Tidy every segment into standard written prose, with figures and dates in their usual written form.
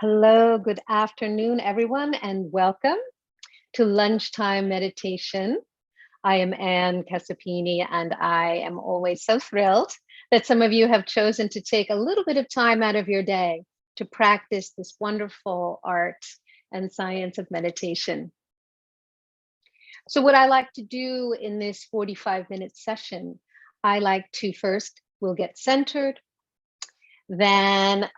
Hello, good afternoon, everyone, and welcome to Lunchtime Meditation. I am Ann Casapini, and I am always so thrilled that some of you have chosen to take a little bit of time out of your day to practice this wonderful art and science of meditation. So what I like to do in this 45-minute session, I like to first, we'll get centered, then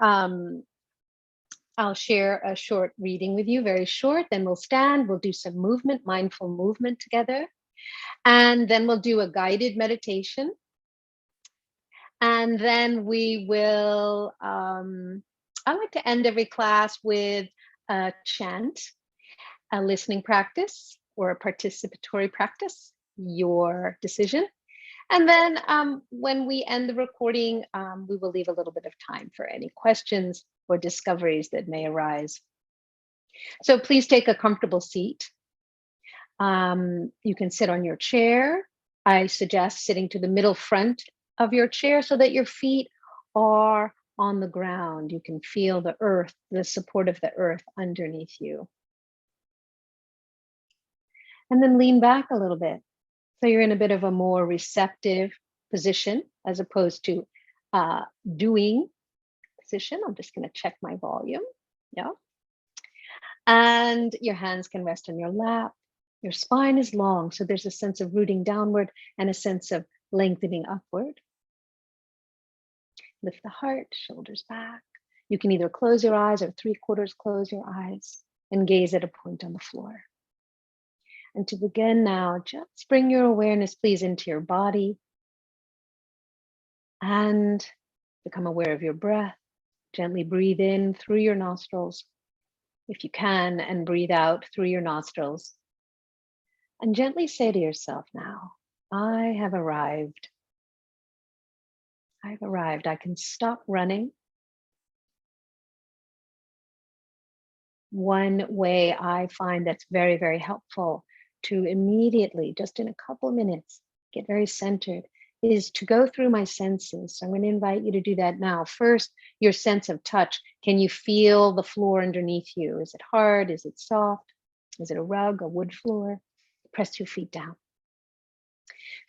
I'll share a short reading with you, very short. Then we'll stand, we'll do some movement, mindful movement together. And then we'll do a guided meditation. And then we will, I like to end every class with a chant, a listening practice, or a participatory practice, your decision. And then when we end the recording, we will leave a little bit of time for any questions or discoveries that may arise. So please take a comfortable seat. You can sit on your chair. I suggest sitting to the middle front of your chair so that your feet are on the ground. You can feel the earth, the support of the earth underneath you. And then lean back a little bit. So you're in a bit of a more receptive position as opposed to doing position. I'm just going to check my volume. Yeah. And your hands can rest on your lap. Your spine is long, so there's a sense of rooting downward and a sense of lengthening upward. Lift the heart, shoulders back. You can either close your eyes or 3/4 close your eyes and gaze at a point on the floor. And to begin now, just bring your awareness, please, into your body and become aware of your breath. Gently breathe in through your nostrils, if you can, and breathe out through your nostrils. And gently say to yourself now, I have arrived. I've arrived. I can stop running. One way I find that's very, very helpful to immediately, just in a couple of minutes, get very centered, is to go through my senses. So I'm going to invite you to do that now. First, your sense of touch. Can you feel the floor underneath you? Is it hard? Is it soft? Is it a rug, a wood floor? Press your feet down.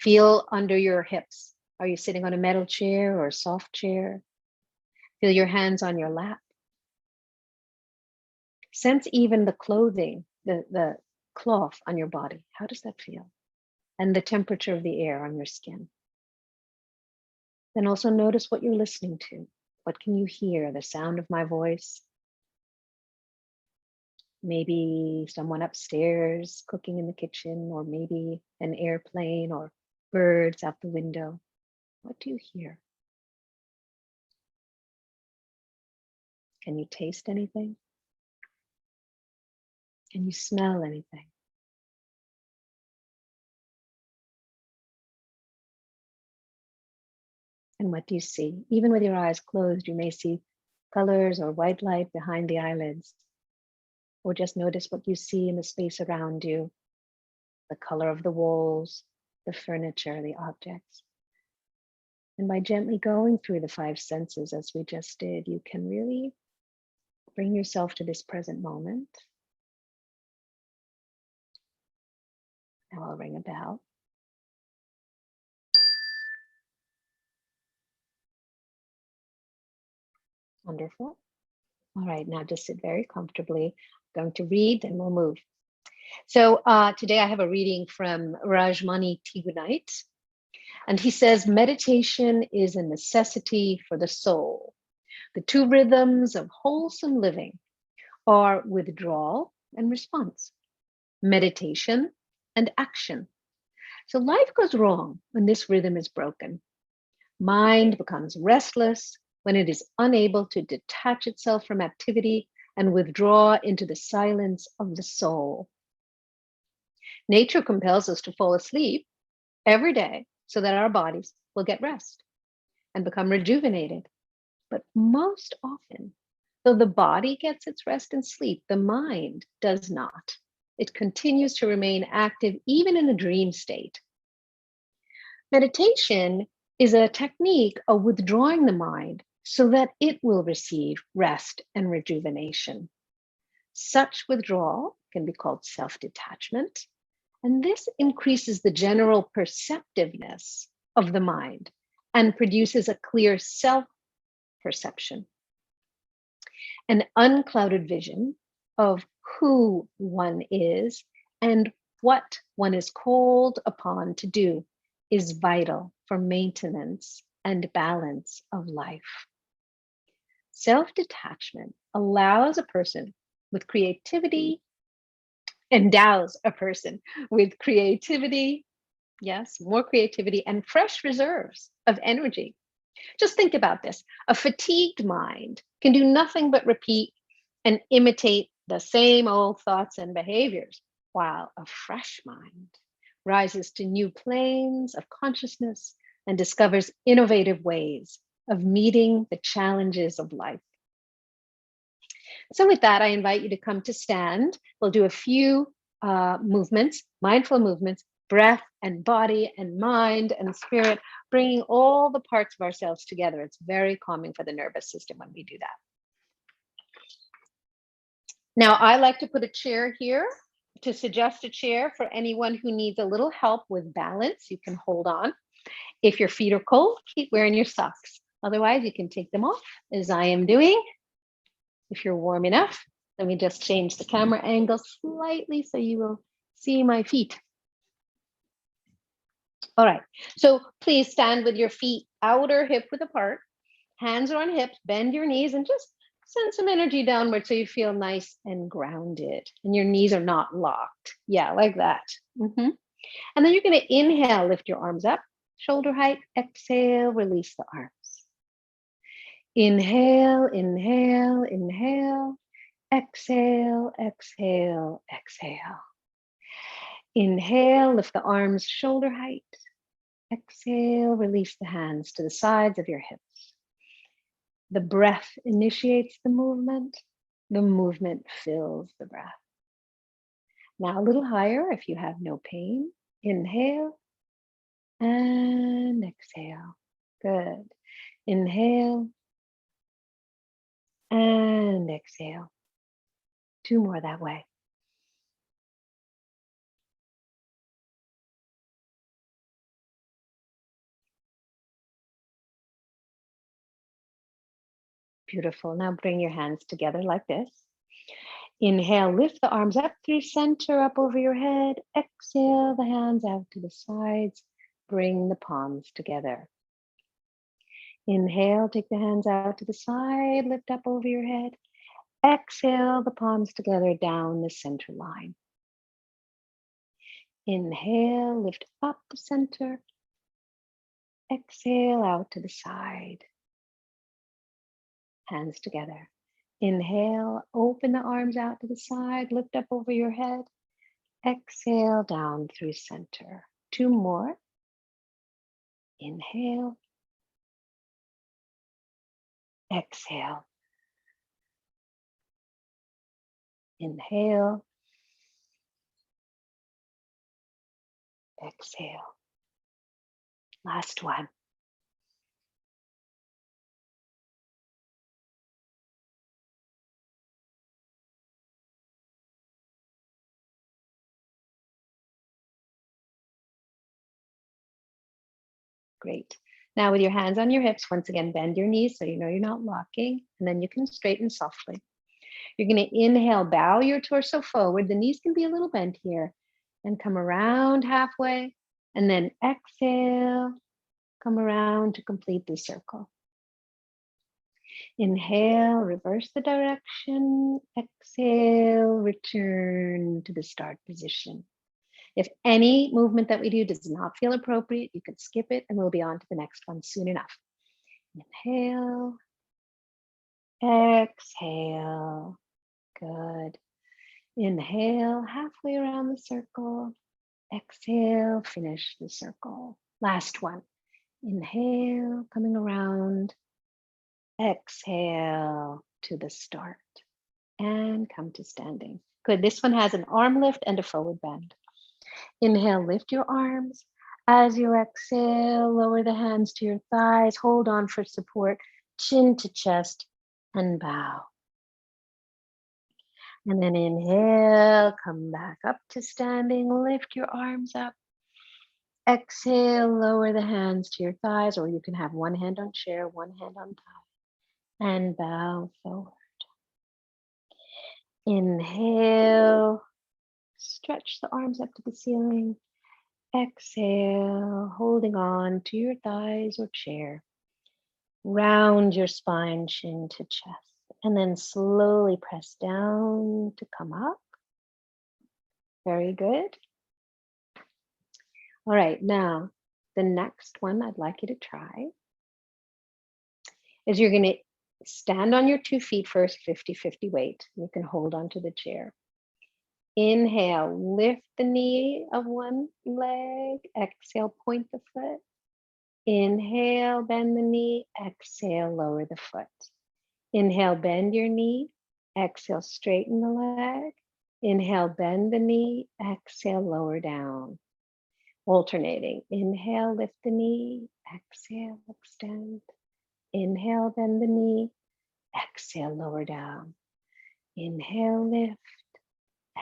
Feel under your hips. Are you sitting on a metal chair or a soft chair? Feel your hands on your lap. Sense even the clothing, the cloth on your body. How does that feel? And the temperature of the air on your skin. Then also notice what you're listening to. What can you hear? The sound of my voice. Maybe someone upstairs cooking in the kitchen, or maybe an airplane or birds out the window. What do you hear? Can you taste anything? Can you smell anything? And what do you see? Even with your eyes closed, you may see colors or white light behind the eyelids. Or just notice what you see in the space around you, the color of the walls, the furniture, the objects. And by gently going through the 5 senses, as we just did, you can really bring yourself to this present moment. Now I'll ring a bell. Wonderful. All right, now just sit very comfortably. I'm going to read, then we'll move. So today I have a reading from Rajmani Tigunite, and he says, meditation is a necessity for the soul. The 2 rhythms of wholesome living are withdrawal and response, meditation and action. So life goes wrong when this rhythm is broken. Mind becomes restless when it is unable to detach itself from activity and withdraw into the silence of the soul. Nature compels us to fall asleep every day so that our bodies will get rest and become rejuvenated. But most often, though the body gets its rest and sleep, the mind does not. It continues to remain active even in a dream state. Meditation is a technique of withdrawing the mind so that it will receive rest and rejuvenation. Such withdrawal can be called self-detachment, and this increases the general perceptiveness of the mind and produces a clear self-perception, an unclouded vision of who one is and what one is called upon to do is vital for maintenance and balance of life. Self-detachment allows a person with creativity, endows a person with creativity, yes, more creativity and fresh reserves of energy. Just think about this. A fatigued mind can do nothing but repeat and imitate the same old thoughts and behaviors, while a fresh mind rises to new planes of consciousness and discovers innovative ways of meeting the challenges of life. So with that, I invite you to come to stand. We'll do a few movements, mindful movements, breath and body and mind and spirit, bringing all the parts of ourselves together. It's very calming for the nervous system when we do that. Now, I like to put a chair here to suggest a chair for anyone who needs a little help with balance. You can hold on. If your feet are cold, keep wearing your socks. Otherwise, you can take them off, as I am doing. If you're warm enough, let me just change the camera angle slightly so you will see my feet. All right, so please stand with your feet outer hip width apart. Hands are on hips, bend your knees and just send some energy downward so you feel nice and grounded and your knees are not locked. Yeah, like that. And then you're going to inhale, lift your arms up, shoulder height, exhale, release the arms. Inhale, inhale, inhale, exhale, exhale, exhale. Inhale, lift the arms shoulder height. Exhale, release the hands to the sides of your hips. The breath initiates the movement fills the breath. Now a little higher if you have no pain. Inhale and exhale. Good. Inhale and exhale. 2 more that way. Beautiful. Now bring your hands together like this. Inhale, lift the arms up through center, up over your head. Exhale, the hands out to the sides. Bring the palms together. Inhale, take the hands out to the side, lift up over your head. Exhale, the palms together down the center line. Inhale, lift up the center. Exhale, out to the side. Hands together. Inhale, open the arms out to the side, lift up over your head. Exhale, down through center. 2 more. Inhale. Exhale. Inhale. Exhale. Last one. Great. Now with your hands on your hips, once again, bend your knees so you know you're not locking, and then you can straighten softly. You're going to inhale, bow your torso forward. The knees can be a little bent here, and come around halfway, and then exhale, come around to complete the circle. Inhale, reverse the direction. Exhale, return to the start position. If any movement that we do does not feel appropriate, you can skip it and we'll be on to the next one soon enough. Inhale, exhale, good. Inhale, halfway around the circle. Exhale, finish the circle. Last one. Inhale, coming around. Exhale to the start and come to standing. Good. This one has an arm lift and a forward bend. Inhale, lift your arms. As you exhale, lower the hands to your thighs. Hold on for support. chin to chest, and bow. And then inhale, come back up to standing, lift your arms up. Exhale, lower the hands to your thighs, or you can have one hand on chair, one hand on thigh, and bow forward. Inhale, stretch the arms up to the ceiling. Exhale, holding on to your thighs or chair. Round your spine, chin to chest, and then slowly press down to come up. Very good. All right, now the next one I'd like you to try is you're going to stand on your 2 feet first, 50-50 weight. You can hold onto the chair. Inhale, lift the knee of one leg. Exhale, point the foot. Inhale, bend the knee. Exhale, lower the foot. Inhale, bend your knee. Exhale, straighten the leg. Inhale, bend the knee. Exhale, lower down. Alternating. Inhale, lift the knee. Exhale, extend. Inhale, bend the knee. Exhale, lower down. Inhale, lift.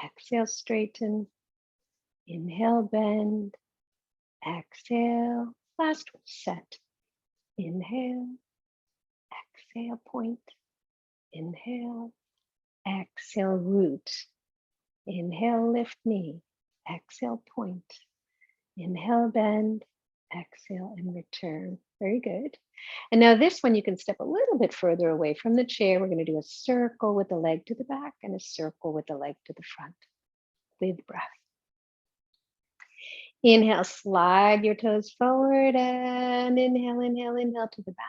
Exhale, straighten. Inhale, bend. Exhale. Last set. Inhale. Exhale, point. Inhale. Exhale, root. Inhale, lift knee. Exhale, point. Inhale, bend. Exhale, and return. Very good. And now this one, you can step a little bit further away from the chair. We're going to do a circle with the leg to the back and a circle with the leg to the front. Big breath. Inhale, slide your toes forward and inhale, inhale, inhale to the back.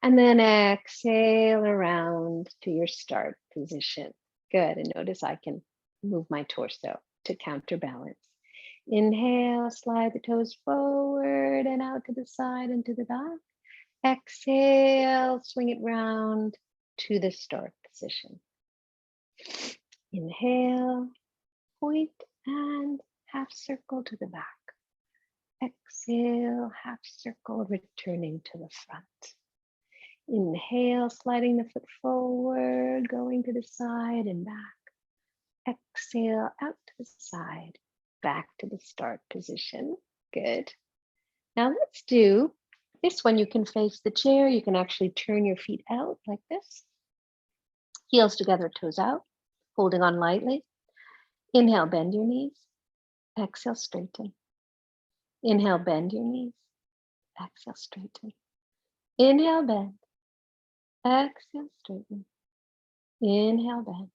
And then exhale around to your start position. Good. And notice I can move my torso to counterbalance. Inhale, slide the toes forward and out to the side and to the back. Exhale, swing it round to the start position. Inhale, point and half circle to the back. Exhale, half circle, returning to the front. Inhale, sliding the foot forward, going to the side and back. Exhale, out to the side, back to the start position. Good. Now let's do this one. You can face the chair. You can actually turn your feet out like this. Heels together, toes out, holding on lightly. Inhale, bend your knees. Exhale, straighten. Inhale, bend your knees. Exhale, straighten. Inhale, bend. Exhale, straighten. Inhale, bend.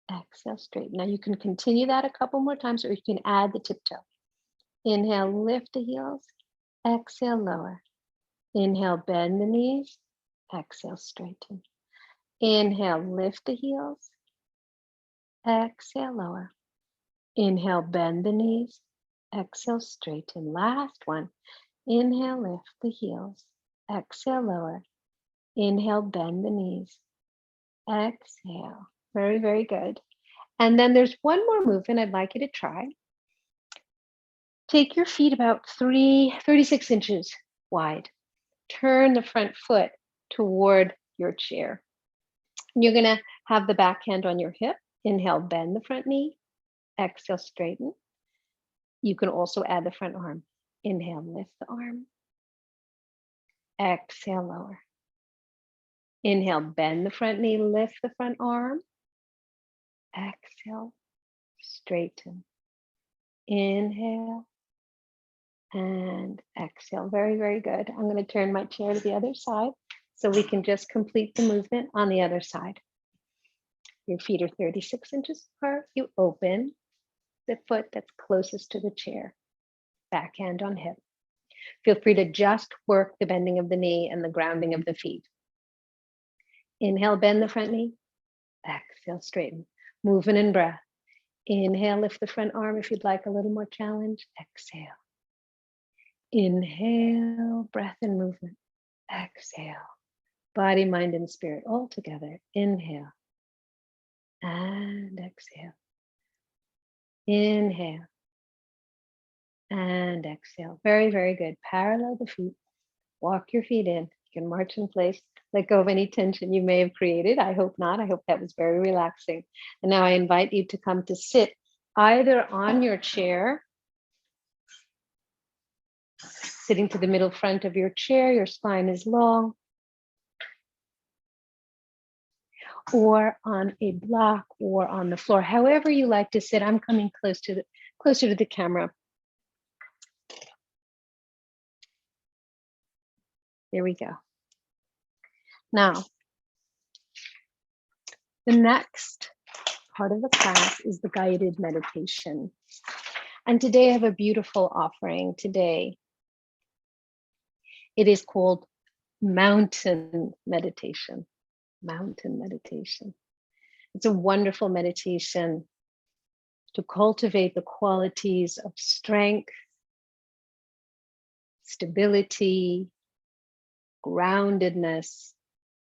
Exhale, straighten. Now you can continue that a couple more times, or you can add the tiptoe. Inhale, lift the heels. Exhale, lower. Inhale, bend the knees. Exhale, straighten. Inhale, lift the heels. Exhale, lower. Inhale, bend the knees. Exhale, straighten. Last one. Inhale, lift the heels. Exhale, lower. Inhale, bend the knees. Exhale. Very, very good. And then there's one more movement I'd like you to try. Take your feet about 36 inches wide. Turn the front foot toward your chair. You're going to have the back hand on your hip. Inhale, bend the front knee. Exhale, straighten. You can also add the front arm. Inhale, lift the arm. Exhale, lower. Inhale, bend the front knee, lift the front arm. Exhale, straighten. Inhale and exhale. Very, very good. I'm going to turn my chair to the other side so we can just complete the movement on the other side. Your feet are 36 inches apart. You open the foot that's closest to the chair. Back hand on hip. Feel free to just work the bending of the knee and the grounding of the feet. Inhale, bend the front knee. Exhale, straighten. Movement and breath. Inhale, lift the front arm if you'd like a little more challenge. Exhale. Inhale, breath and movement. Exhale. Body, mind, and spirit all together. Inhale and exhale. Inhale and exhale. Very, very good. Parallel the feet. Walk your feet in. You can march in place, let go of any tension you may have created. I hope not. I hope that was very relaxing. And now I invite you to come to sit either on your chair, sitting to the middle front of your chair, your spine is long, or on a block or on the floor, however you like to sit. I'm coming closer to the camera. There we go. Now, the next part of the class is the guided meditation. And today I have a beautiful offering. Today, it is called mountain meditation. Mountain meditation. It's a wonderful meditation to cultivate the qualities of strength, stability, groundedness,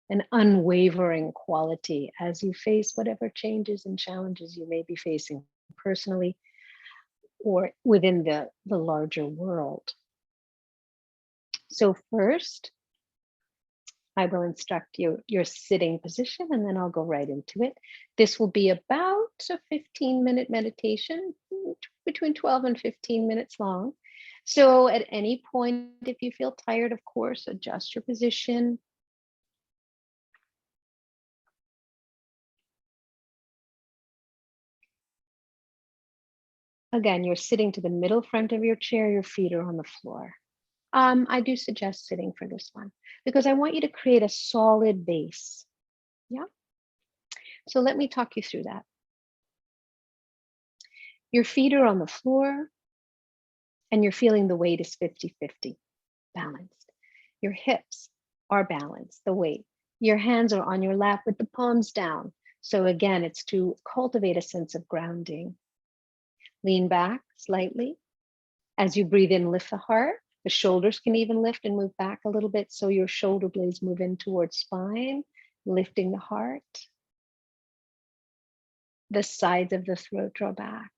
an unwavering quality as you face whatever changes and challenges you may be facing personally or within the larger world. So first, I will instruct you your sitting position, and then I'll go right into it. This will be about a 15-minute meditation, between 12 and 15 minutes long. So at any point, if you feel tired, of course, adjust your position. Again, you're sitting to the middle front of your chair, your feet are on the floor. I do suggest sitting for this one because I want you to create a solid base. Yeah. So let me talk you through that. Your feet are on the floor and you're feeling the weight is 50-50, balanced. Your hips are balanced, the weight. Your hands are on your lap with the palms down. So again, it's to cultivate a sense of grounding. Lean back slightly. As you breathe in, lift the heart. The shoulders can even lift and move back a little bit. So your shoulder blades move in towards spine, lifting the heart. The sides of the throat draw back.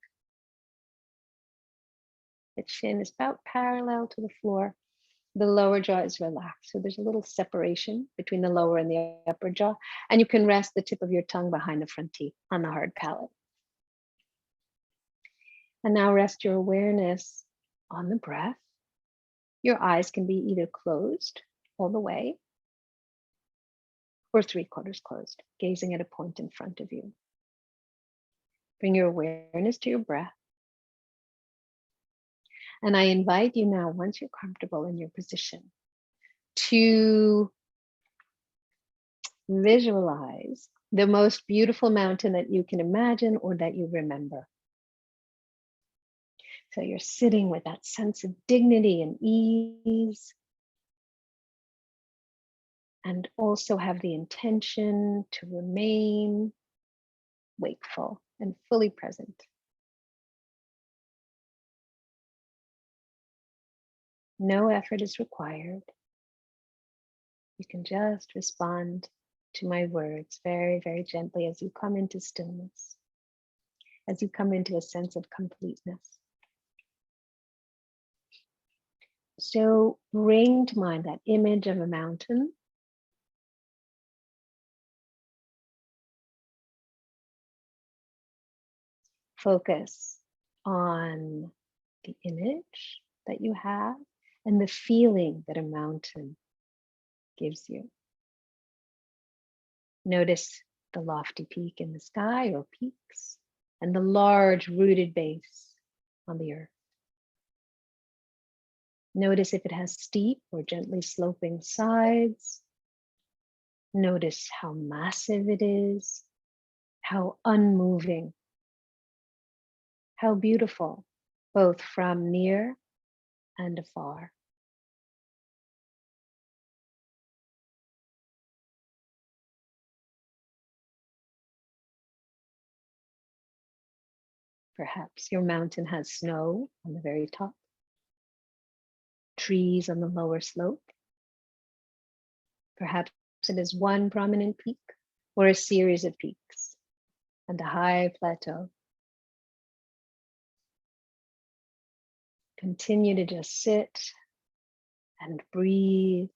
The chin is about parallel to the floor. The lower jaw is relaxed. So there's a little separation between the lower and the upper jaw. And you can rest the tip of your tongue behind the front teeth on the hard palate. And now rest your awareness on the breath. Your eyes can be either closed all the way or 3/4 closed, gazing at a point in front of you. Bring your awareness to your breath. And I invite you now, once you're comfortable in your position, to visualize the most beautiful mountain that you can imagine or that you remember. So you're sitting with that sense of dignity and ease, and also have the intention to remain wakeful and fully present. No effort is required. You can just respond to my words very, very gently as you come into stillness, as you come into a sense of completeness. So bring to mind that image of a mountain. Focus on the image that you have and the feeling that a mountain gives you. Notice the lofty peak in the sky or peaks and the large rooted base on the earth. Notice if it has steep or gently sloping sides. Notice how massive it is, how unmoving, how beautiful, both from near and afar. Perhaps your mountain has snow on the very top, trees on the lower slope. Perhaps it is one prominent peak or a series of peaks and a high plateau. Continue to just sit and breathe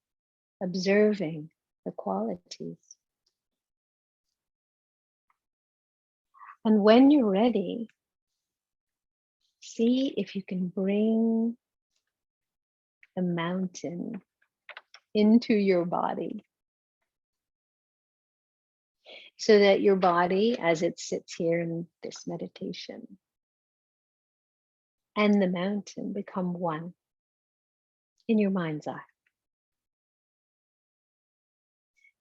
observing the qualities. And when you're ready, see if you can bring the mountain into your body so that your body, as it sits here in this meditation, and the mountain become one in your mind's eye.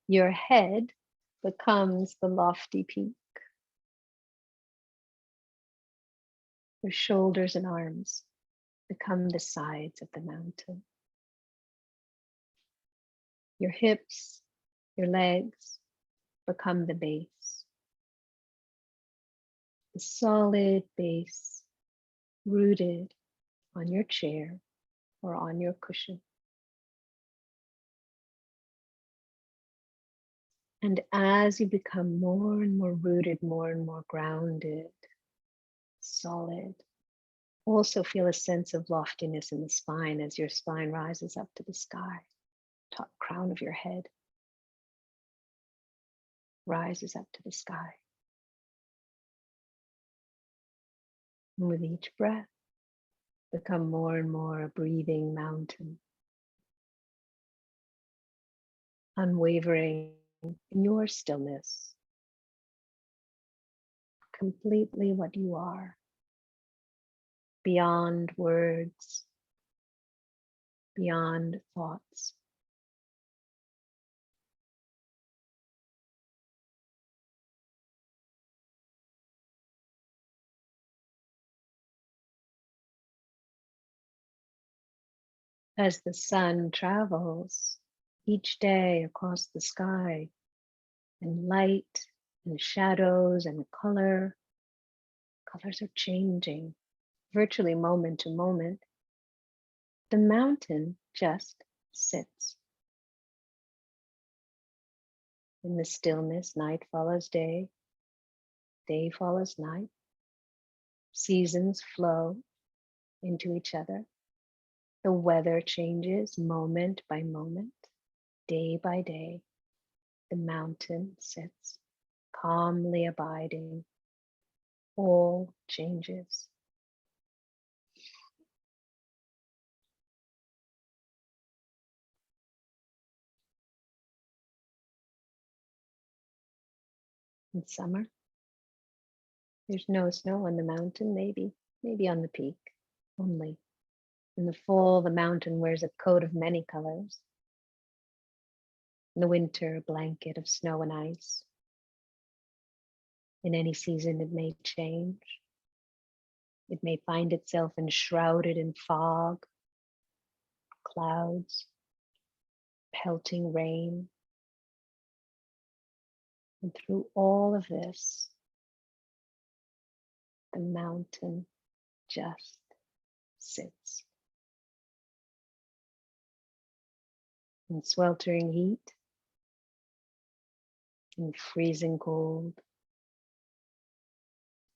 Your head becomes the lofty peak. Your shoulders and arms become the sides of the mountain. Your hips, your legs become the base. The solid base rooted on your chair or on your cushion. And as you become more and more rooted, more and more grounded, solid, also feel a sense of loftiness in the spine as your spine rises up to the sky. Top crown of your head rises up to the sky. And with each breath, become more and more a breathing mountain, unwavering in your stillness, completely what you are, beyond words, beyond thoughts. As the sun travels each day across the sky, and light and shadows and colors are changing virtually moment to moment, the mountain just sits. In the stillness, night follows day, day follows night, seasons flow into each other. The weather changes moment by moment, day by day. The mountain sits, calmly abiding all changes. In summer, there's no snow on the mountain, maybe on the peak only. In the fall, the mountain wears a coat of many colors. In the winter, a blanket of snow and ice. In any season, it may change. It may find itself enshrouded in fog, clouds, pelting rain. And through all of this, the mountain just sits. In sweltering heat, in freezing cold,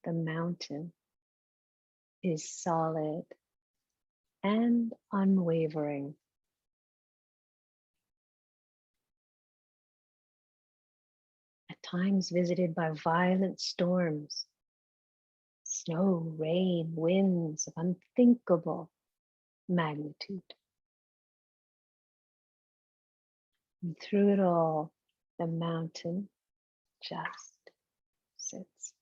the mountain is solid and unwavering. At times visited by violent storms, snow, rain, winds of unthinkable magnitude. And through it all, the mountain just sits,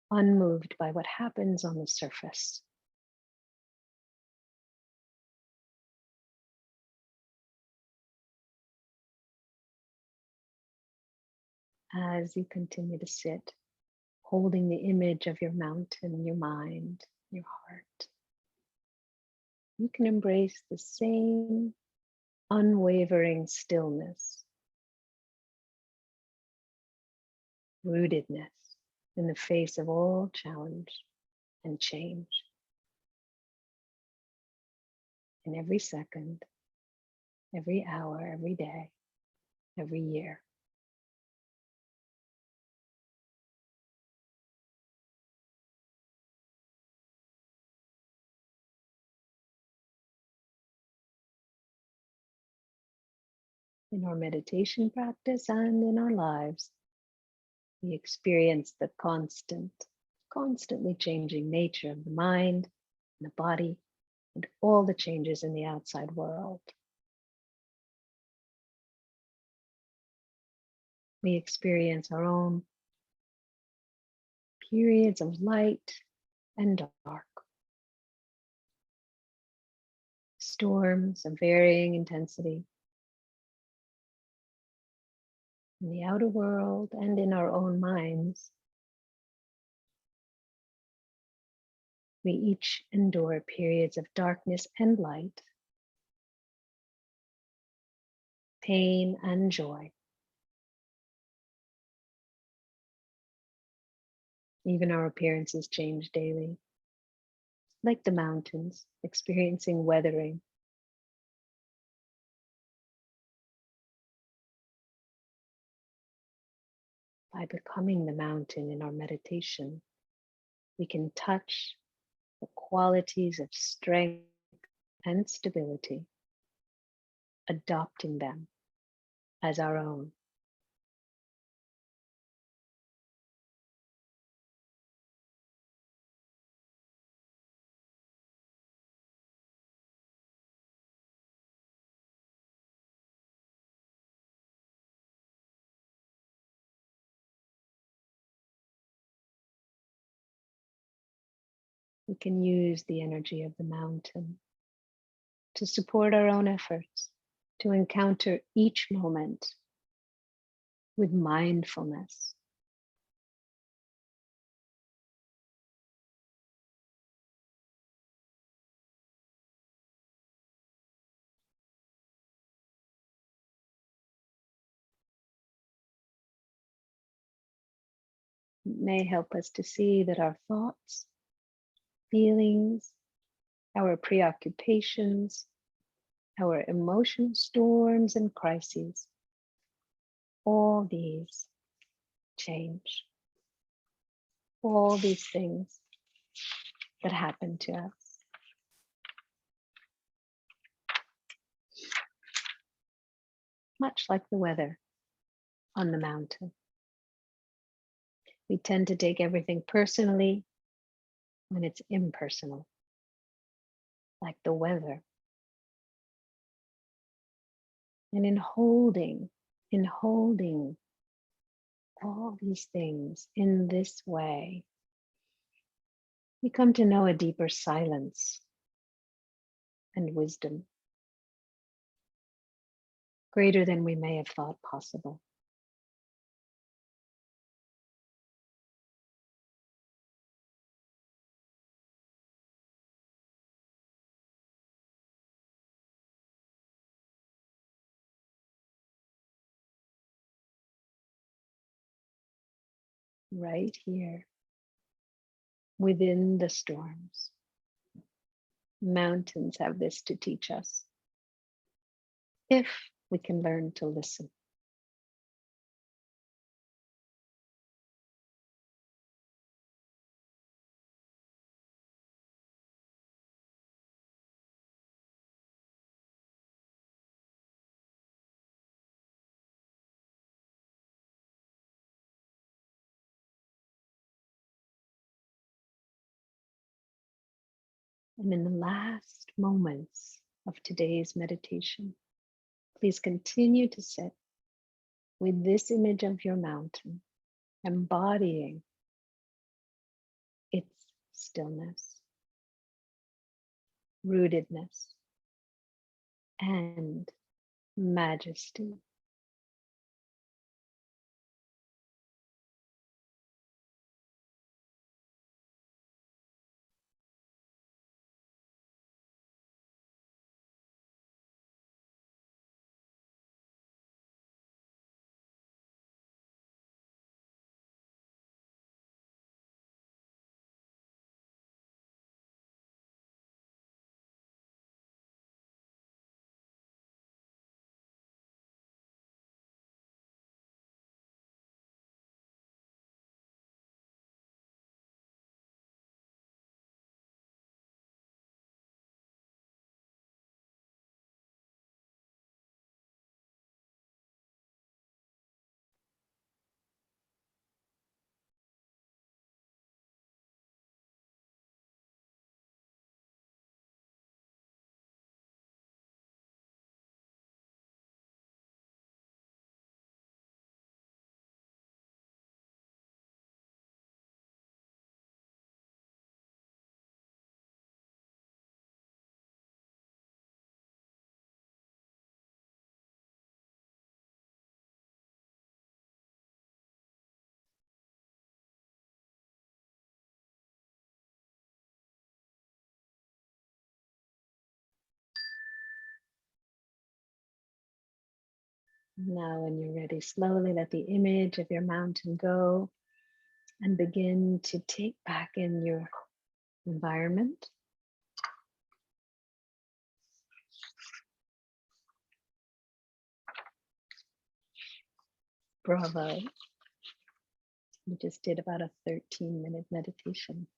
unmoved by what happens on the surface. As you continue to sit, holding the image of your mountain in your mind, your heart, you can embrace the same unwavering stillness, rootedness in the face of all challenge and change. In every second, every hour, every day, every year. In our meditation practice and in our lives, we experience the constantly changing nature of the mind and the body and all the changes in the outside world. We experience our own periods of light and dark, storms of varying intensity in the outer world and in our own minds. We each endure periods of darkness and light, pain and joy. Even our appearances change daily, like the mountains experiencing weathering. By becoming the mountain in our meditation, we can touch the qualities of strength and stability, adopting them as our own. We can use the energy of the mountain to support our own efforts, to encounter each moment with mindfulness. It may help us to see that our thoughts, feelings, our preoccupations, our emotional storms and crises, all these change. All these things that happen to us. Much like the weather on the mountain. We tend to take everything personally when it's impersonal, like the weather. And in holding all these things in this way, we come to know a deeper silence and wisdom, greater than we may have thought possible. Right here, within the storms, mountains have this to teach us, if we can learn to listen. And in the last moments of today's meditation, please continue to sit with this image of your mountain, embodying its stillness, rootedness, and majesty. Now, when you're ready, slowly let the image of your mountain go and begin to take back in your environment. Bravo. We just did about a 13-minute meditation.